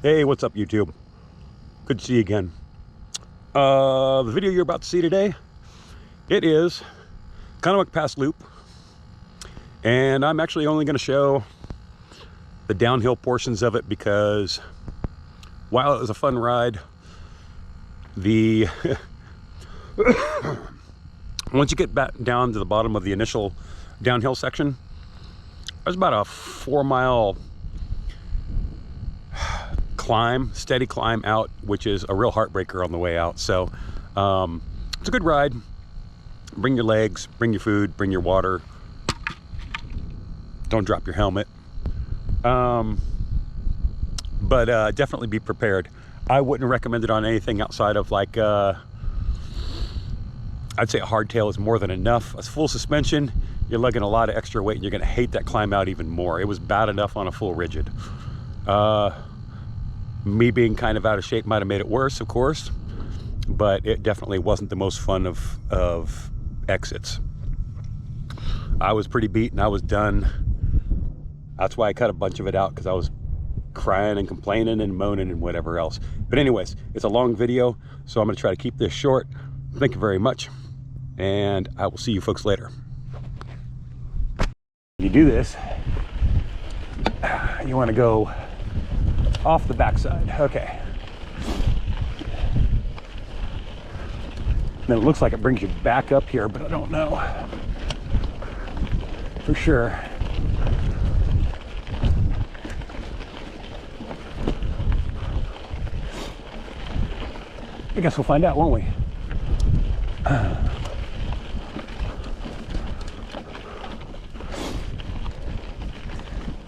Hey, what's up, YouTube? Good to see you again. The video you're about to see today, it is Konnowac Pass Loop, and I'm actually only going to show the downhill portions of it because while it was a fun ride, the once you get back down to the bottom of the initial downhill section, there's about a 4-mile climb, steady climb out, which is a real heartbreaker on the way out. So it's a good ride. Bring your legs, bring your food, bring your water. Don't drop your helmet. But definitely be prepared. I wouldn't recommend it on anything outside of like I'd say a hardtail is more than enough. A full suspension, you're lugging a lot of extra weight and you're going to hate that climb out even more. It was bad enough on a full rigid. Me being kind of out of shape might have made it worse, of course, but it definitely wasn't the most fun of exits. I was pretty beat and I was done. That's why I cut a bunch of it out, because I was crying and complaining and moaning and whatever else. But anyways, it's a long video, so I'm going to try to keep this short. Thank you very much, and I will see you folks later. You do this, you want to go off the backside. Okay. Then it looks like it brings you back up here, but I don't know for sure. I guess we'll find out, won't we?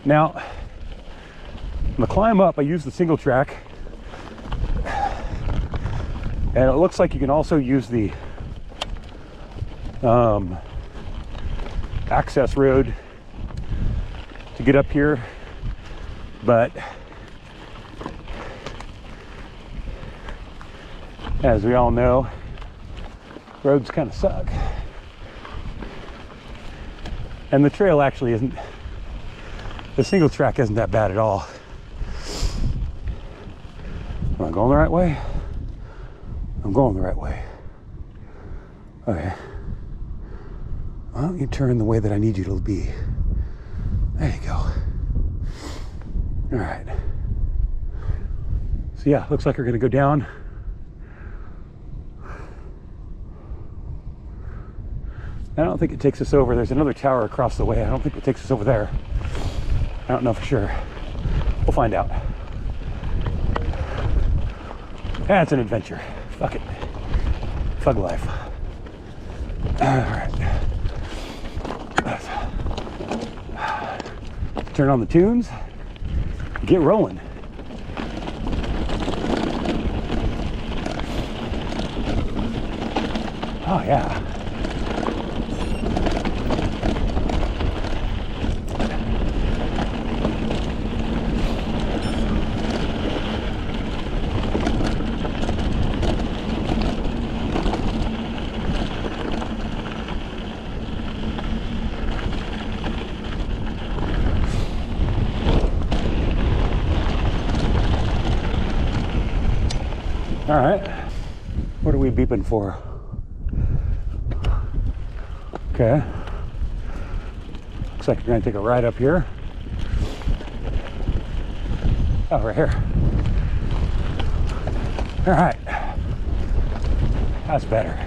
Now, on the climb up, I used the single track, and it looks like you can also use the access road to get up here, but as we all know, roads kind of suck, and the trail actually isn't, the single track isn't that bad at all. Am I going the right way? I'm going the right way. Okay. Why don't you turn the way that I need you to be? There you go. All right. So yeah, looks like we're gonna go down. I don't think it takes us over. There's another tower across the way. I don't think it takes us over there. I don't know for sure. We'll find out. That's an adventure. Fuck it. Thug life. Alright. Turn on the tunes. Get rolling. Oh yeah. All right, what are we beeping for? Okay, looks like you're gonna take a ride up here. Oh, right here. All right, that's better.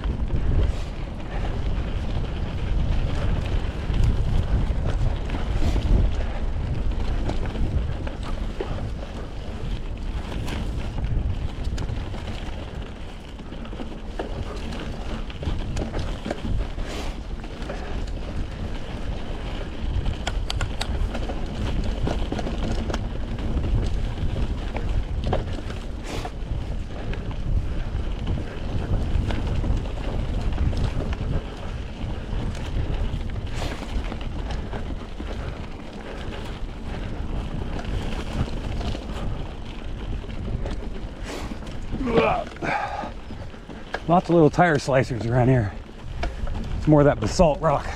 Lots of little tire slicers around here. It's more of that basalt rock.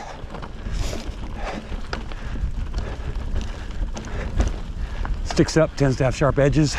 Sticks up, tends to have sharp edges.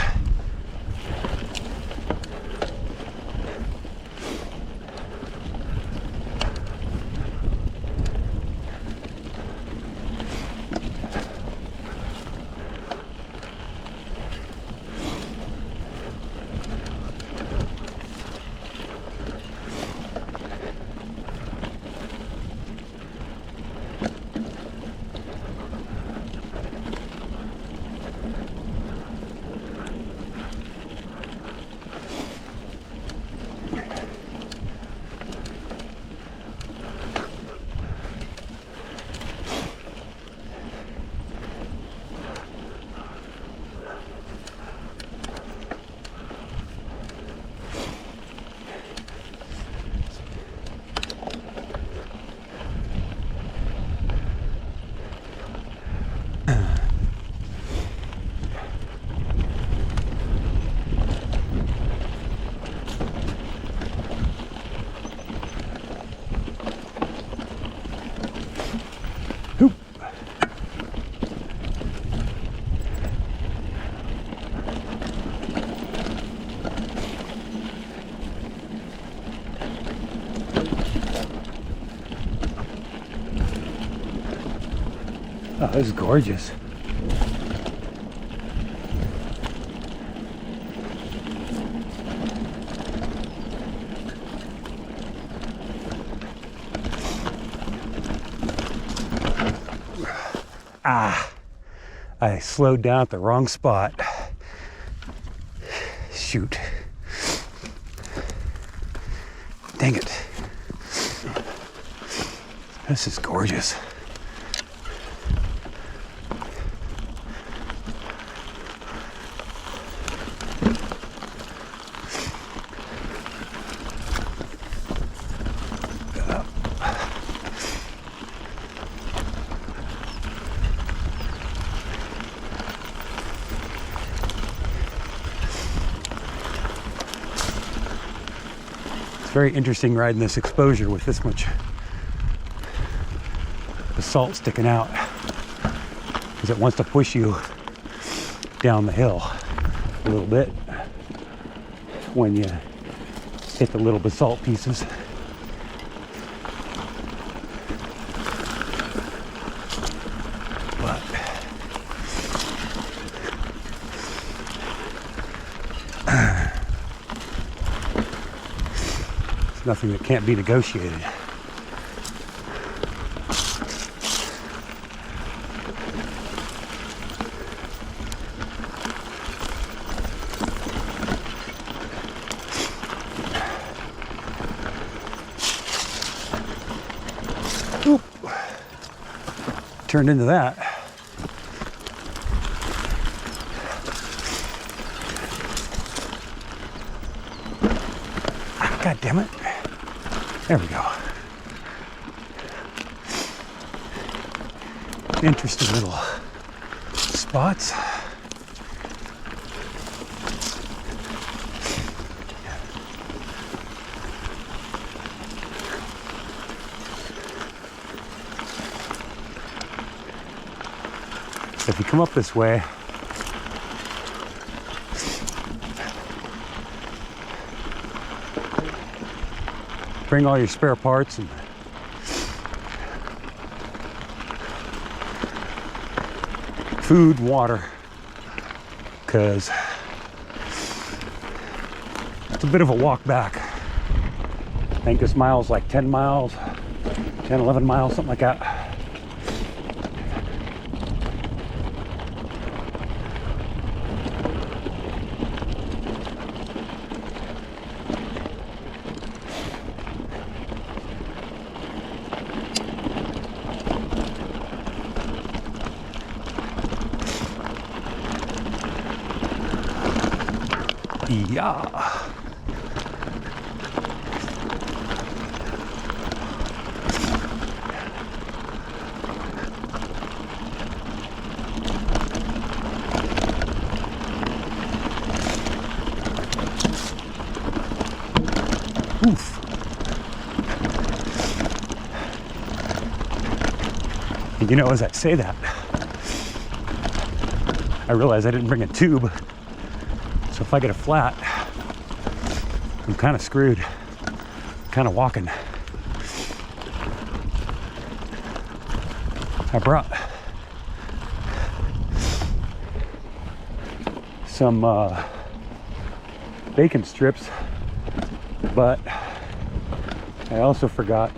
This is gorgeous. I slowed down at the wrong spot. Shoot. Dang it. This is gorgeous. Very interesting riding this exposure with this much basalt sticking out, because it wants to push you down the hill a little bit when you hit the little basalt pieces. But nothing that can't be negotiated. Oop. Turned into that. God damn it. There we go. Interesting little spots. If you come up this way, bring all your spare parts and food, water, because it's a bit of a walk back. I think this mile's like 10 miles, 10, 11 miles, something like that. Yeah. Oof. You know, as I say that, I realize I didn't bring a tube. So if I get a flat, I'm kind of screwed, kind of walking. I brought some bacon strips, but I also forgot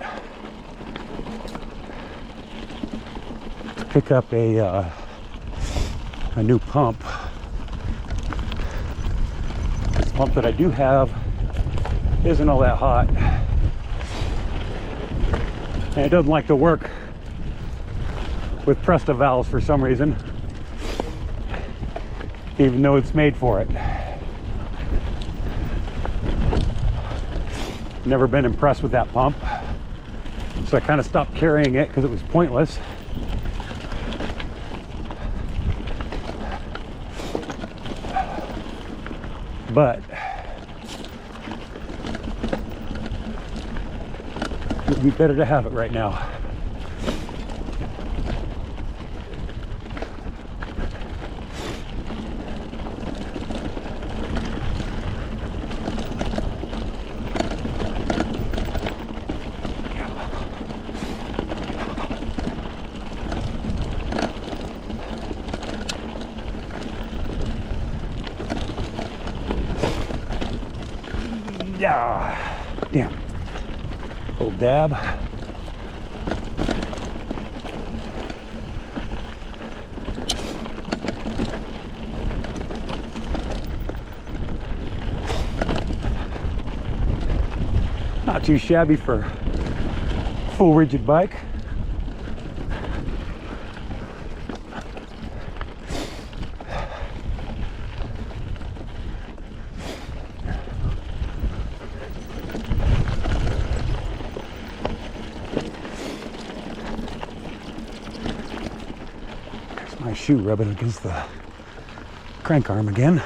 to pick up a new pump. Pump that I do have isn't all that hot, and it doesn't like to work with Presta valves for some reason, even though it's made for it. Never been impressed with that pump, so I kind of stopped carrying it because it was pointless. But it would be better to have it right now. Yeah, damn. Little dab. Not too shabby for a full rigid bike. There's my shoe rubbing against the crank arm again.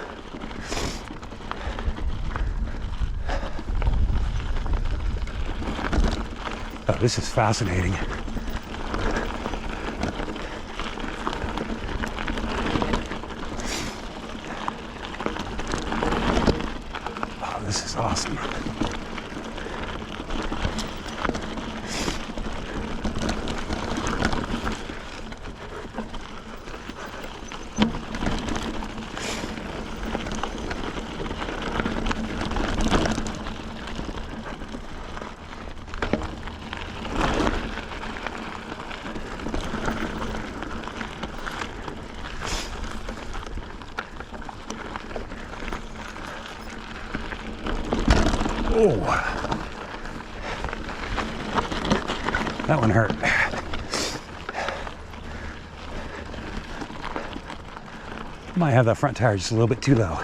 Oh, this is fascinating. Oh, this is awesome. Oh, that one hurt. Might have that front tire just a little bit too low.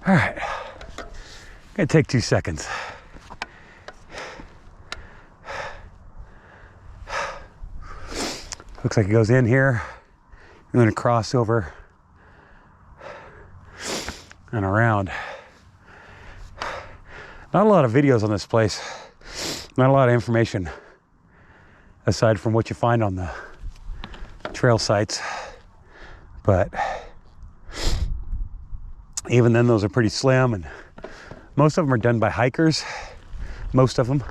All right, gonna take 2 seconds. Looks like it goes in here, and then a crossover and around. Not a lot of videos on this place, not a lot of information aside from what you find on the trail sites, but even then those are pretty slim, and most of them are done by hikers. Most of them.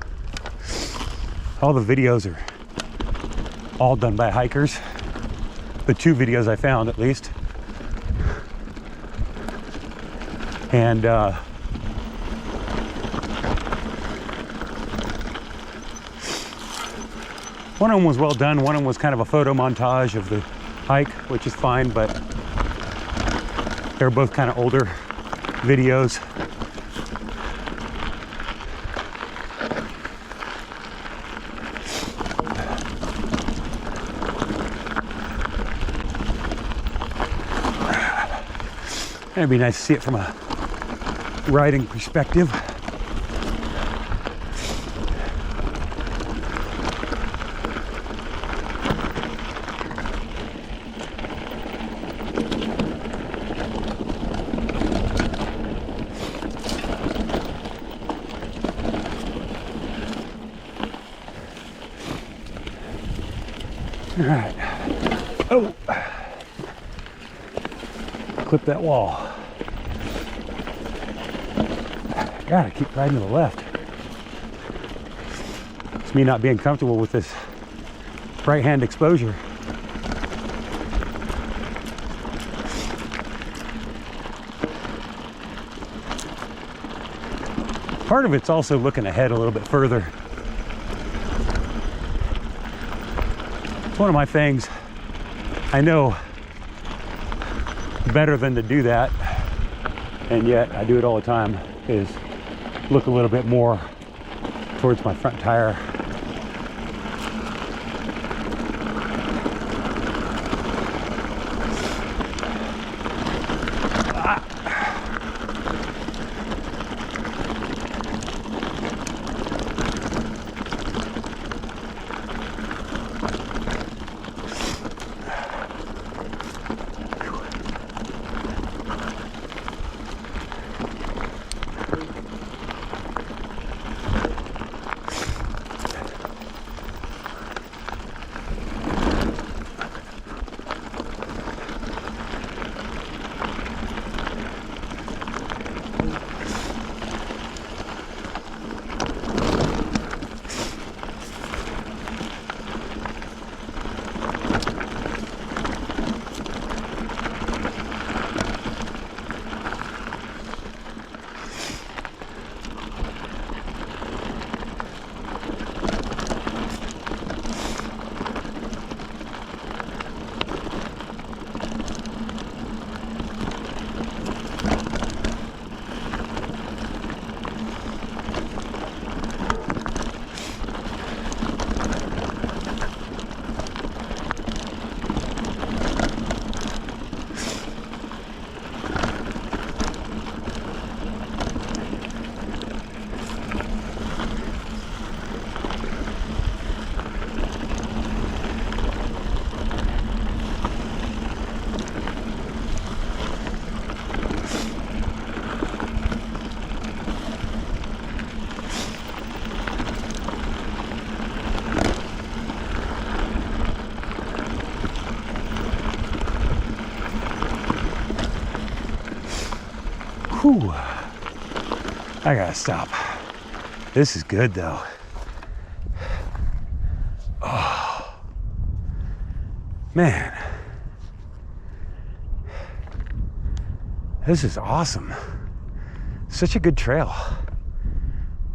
All the videos are all done by hikers. The 2 videos I found, at least. And one of them was well done. One of them was kind of a photo montage of the hike, which is fine, but they're both kind of older videos. It'd be nice to see it from a riding perspective. All right. Oh, clip that wall. Gotta keep riding to the left. It's me not being comfortable with this right hand exposure. Part of it's also looking ahead a little bit further. It's one of my things. I know better than to do that, and yet I do it all the time, is look a little bit more towards my front tire. Whew. I gotta stop. This is good though. Oh, man. This is awesome. Such a good trail.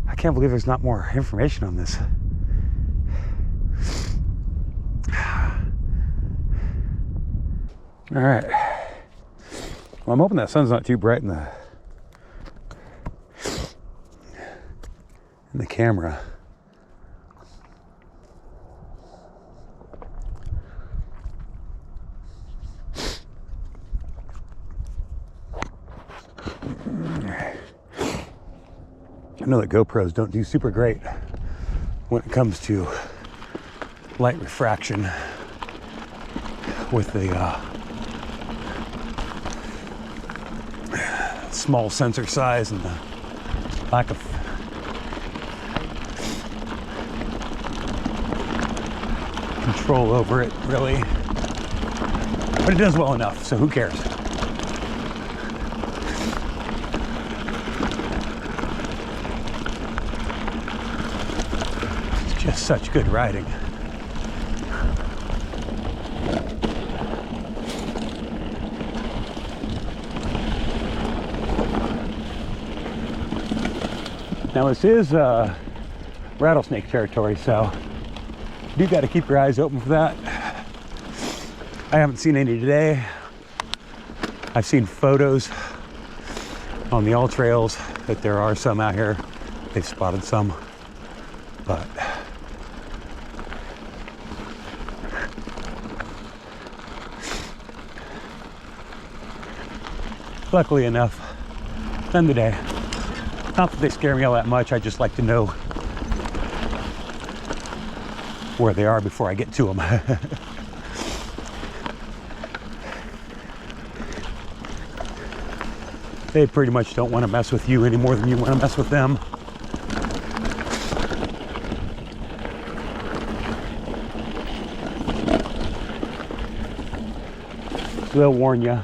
I can't believe there's not more information on this. All right. Well, I'm hoping that sun's not too bright in the camera. I know that GoPros don't do super great when it comes to light refraction with the small sensor size and the lack of control over it, really. But it does well enough, so who cares? It's just such good riding. Now this is rattlesnake territory, so you got to keep your eyes open for that. I haven't seen any today. I've seen photos on the all trails that there are some out here. They've spotted some, but luckily enough, none today. Not that they scare me all that much, I just like to know where they are before I get to them. They pretty much don't want to mess with you any more than you want to mess with them. So they'll warn you.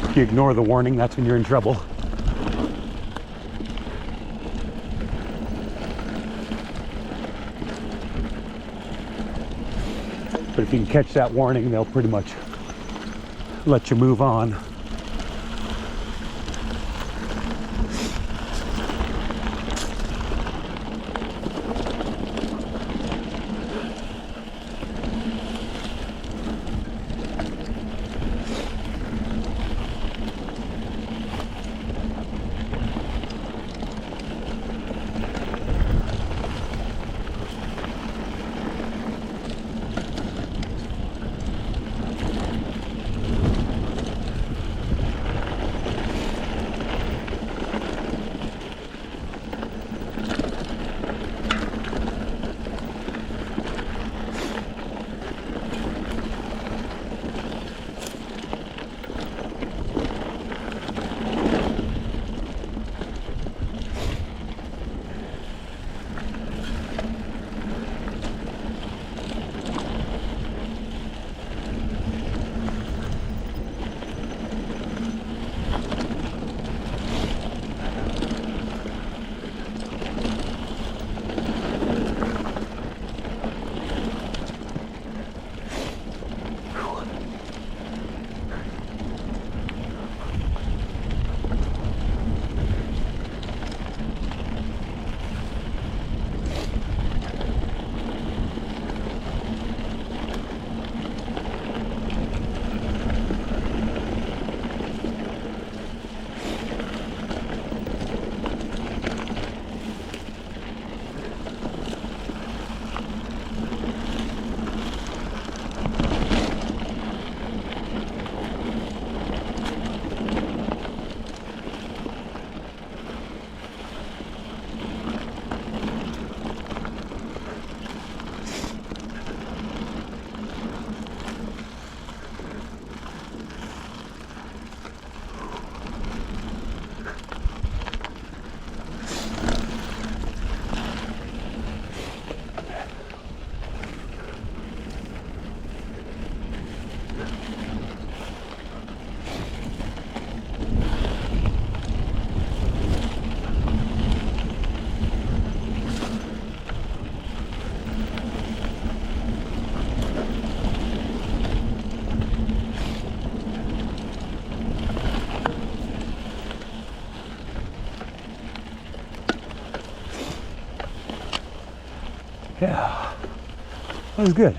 If you ignore the warning, that's when you're in trouble. But if you can catch that warning, they'll pretty much let you move on. Yeah, that was good.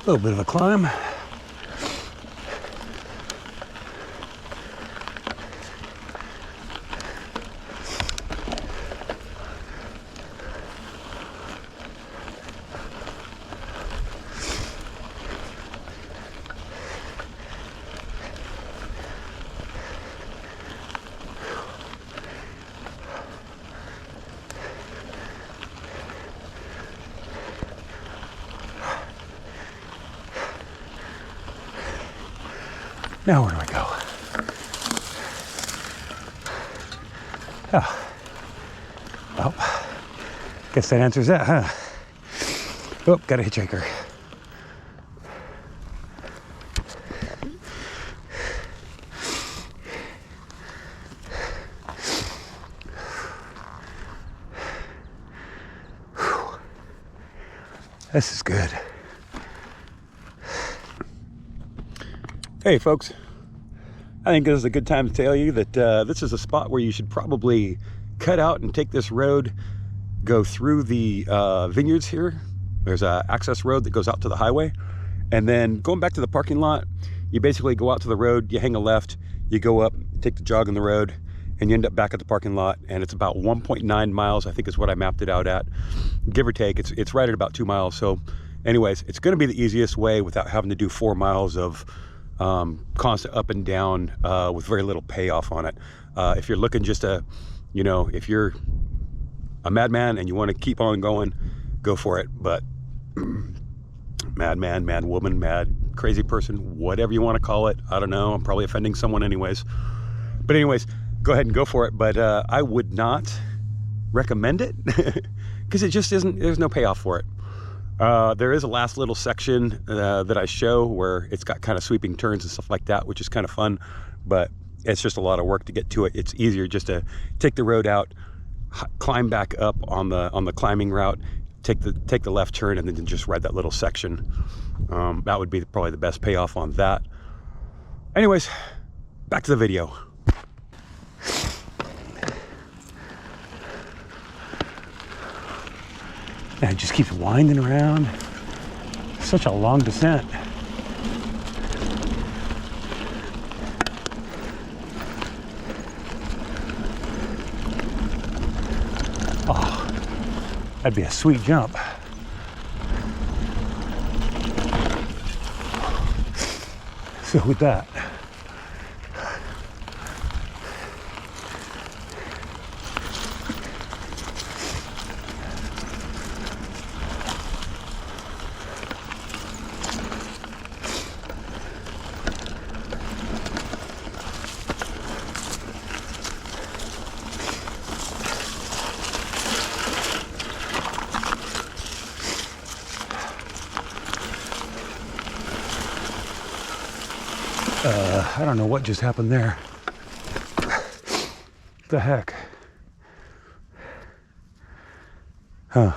A little bit of a climb. Now where do I go? Oh, guess that answers that, huh? Oh, got a hitchhiker. This is good. Hey folks, I think this is a good time to tell you that this is a spot where you should probably cut out and take this road, go through the vineyards here. There's an access road that goes out to the highway, and then going back to the parking lot, you basically go out to the road, you hang a left, you go up, take the jog on the road, and you end up back at the parking lot, and it's about 1.9 miles, I think is what I mapped it out at, give or take. It's right at about 2 miles. So anyways, it's going to be the easiest way without having to do 4 miles of constant up and down with very little payoff on it. If you're looking just to, you know, if you're a madman and you want to keep on going, go for it. But madman, mad woman, mad crazy person, whatever you want to call it, I don't know, I'm probably offending someone anyways. But anyways, go ahead and go for it. But I would not recommend it because it just isn't, there's no payoff for it. There is a last little section that I show where it's got kind of sweeping turns and stuff like that, which is kind of fun, but it's just a lot of work to get to it. It's easier just to take the road out, climb back up on the climbing route, take the left turn, and then just ride that little section. That would be probably the best payoff on that. Anyways, back to the video. And it just keeps winding around. Such a long descent. Oh, that'd be a sweet jump. So with that, I don't know what just happened there. The heck? Huh.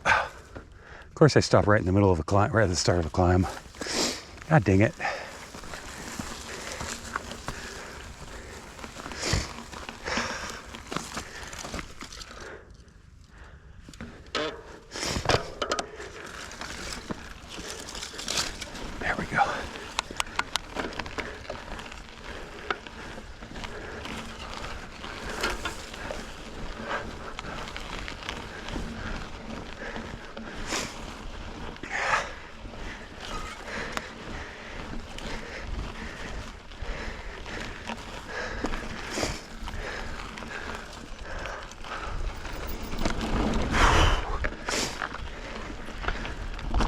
Of course I stopped right in the middle of a climb, right at the start of a climb. God dang it. There we go.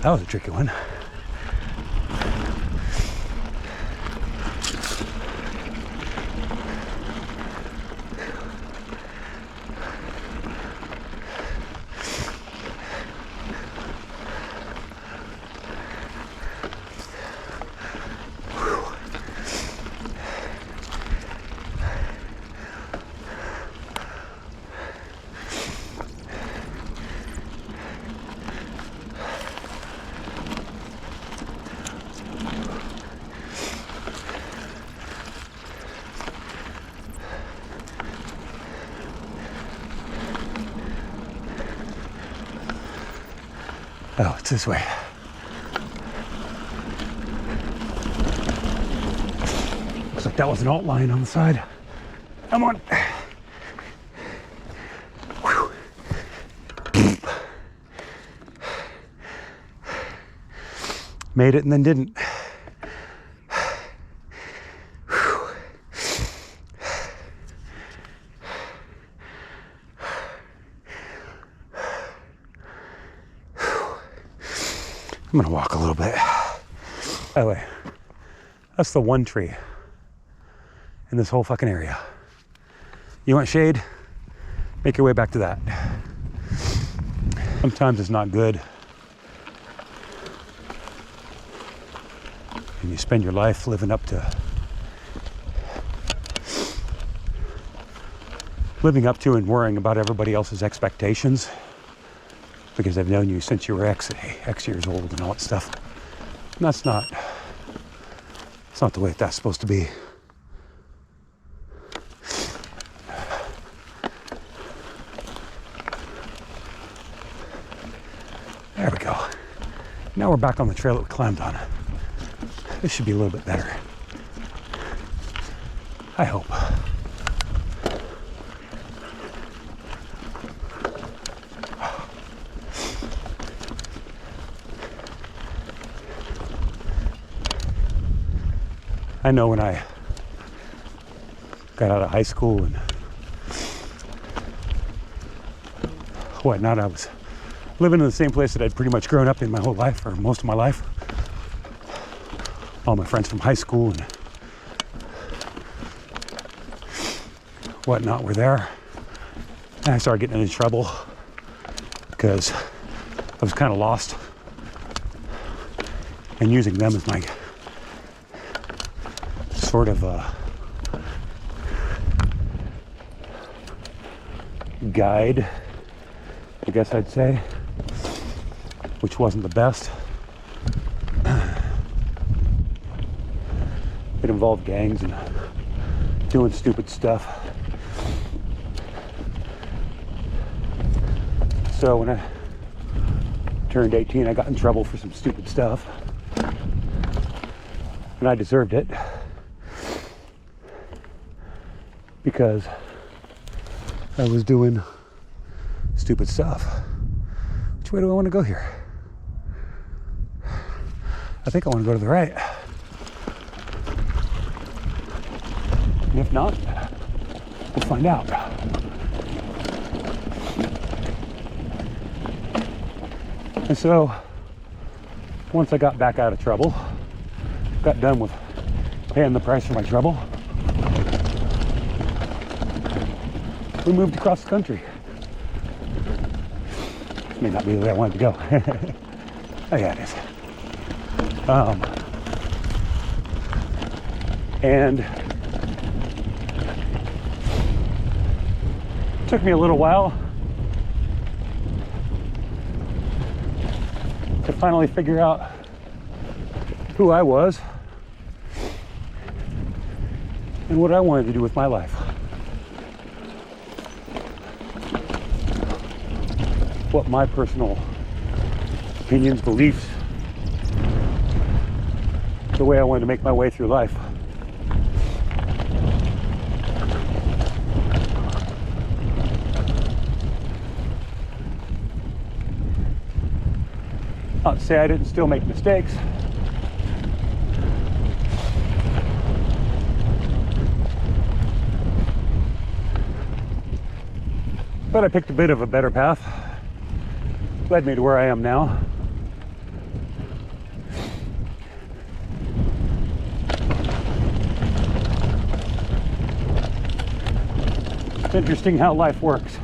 That was a tricky one. Oh, it's this way. Looks like that was an alt line on the side. Come on. Whew. Made it and then didn't. I'm gonna walk a little bit. By the way, that's the one tree in this whole fucking area. You want shade? Make your way back to that. Sometimes it's not good. And you spend your life living up to and worrying about everybody else's expectations because they've known you since you were X years old and all that stuff. And it's not the way that's supposed to be. There we go. Now we're back on the trail that we climbed on. This should be a little bit better. I hope. I know when I got out of high school and whatnot, I was living in the same place that I'd pretty much grown up in my whole life, or most of my life. All my friends from high school and whatnot were there. And I started getting into trouble because I was kind of lost and using them as my sort of guide, I guess I'd say, which wasn't the best. It involved gangs and doing stupid stuff. So when I turned 18, I got in trouble for some stupid stuff. And I deserved it. Because I was doing stupid stuff. Which way do I want to go here? I think I want to go to the right. And if not, we'll find out. And so, once I got back out of trouble, got done with paying the price for my trouble, we moved across the country. This may not be the way I wanted to go. Oh yeah, it is. And it took me a little while to finally figure out who I was and what I wanted to do with my life. What my personal opinions, beliefs, the way I wanted to make my way through life. Not to say I didn't still make mistakes. But I picked a bit of a better path. Led me to where I am now. It's interesting how life works.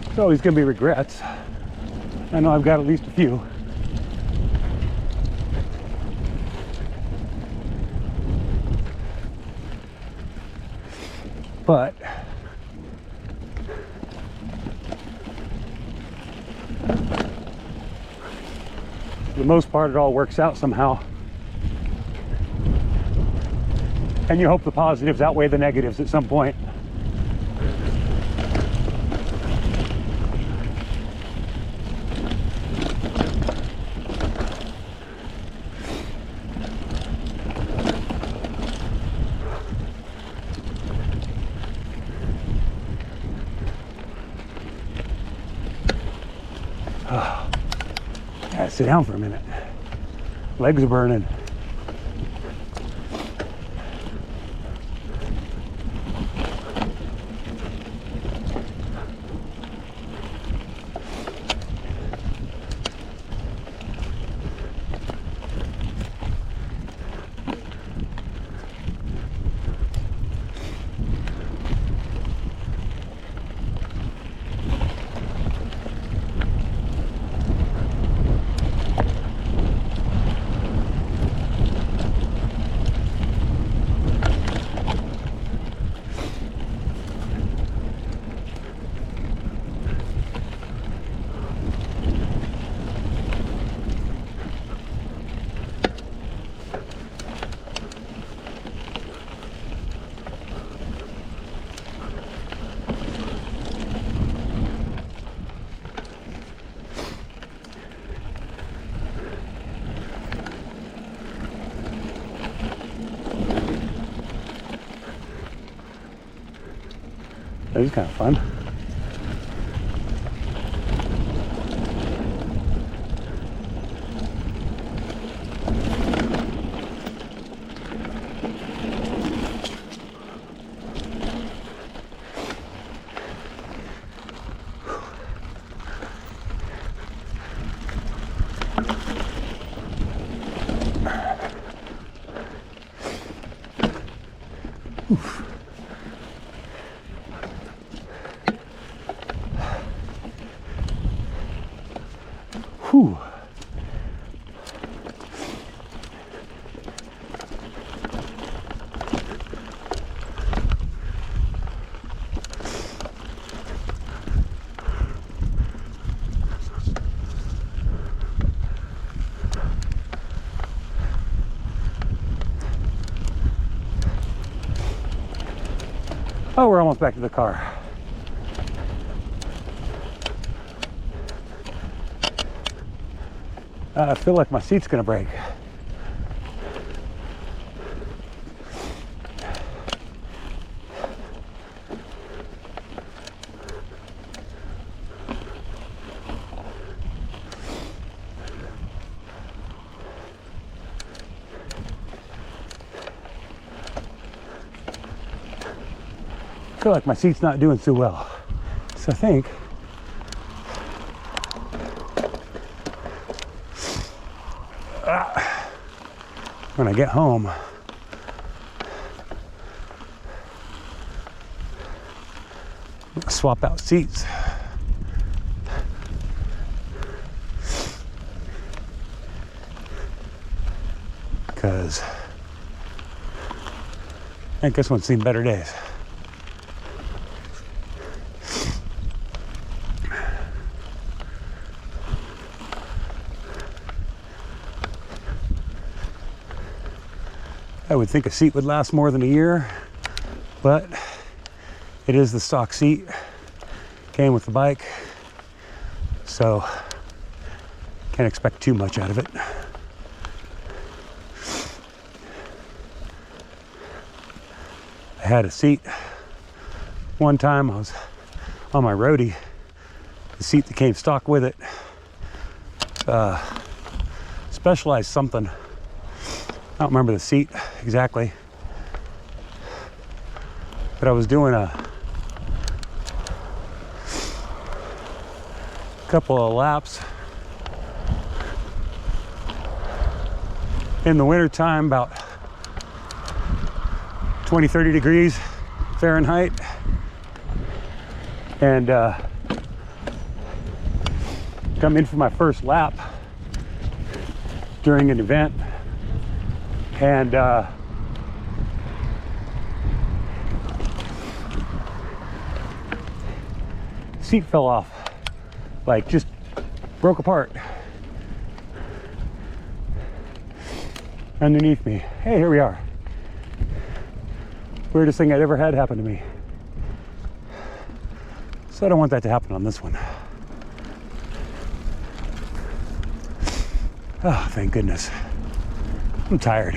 There's always going to be regrets. I know I've got at least a few. But the most part, it all works out somehow. And you hope the positives outweigh the negatives at some point. Gotta sit down for a minute. Legs are burning. That was kind of fun. Oof. Whew. Oh, we're almost back to the car. I feel like my seat's gonna break. I feel like my seat's not doing so well. So I think when I get home, swap out seats. Because I think this one's seen better days. I would think a seat would last more than a year, but it is the stock seat, came with the bike, so can't expect too much out of it. I had a seat one time, I was on my roadie, the seat that came stock with it, Specialized something. I don't remember the seat exactly, but I was doing a couple of laps in the winter time, about 20-30 degrees Fahrenheit, and come in for my first lap during an event, and seat fell off, like just broke apart. underneath me. Hey, here we are. Weirdest thing I'd ever had happen to me. So I don't want that to happen on this one. Oh, thank goodness. I'm tired.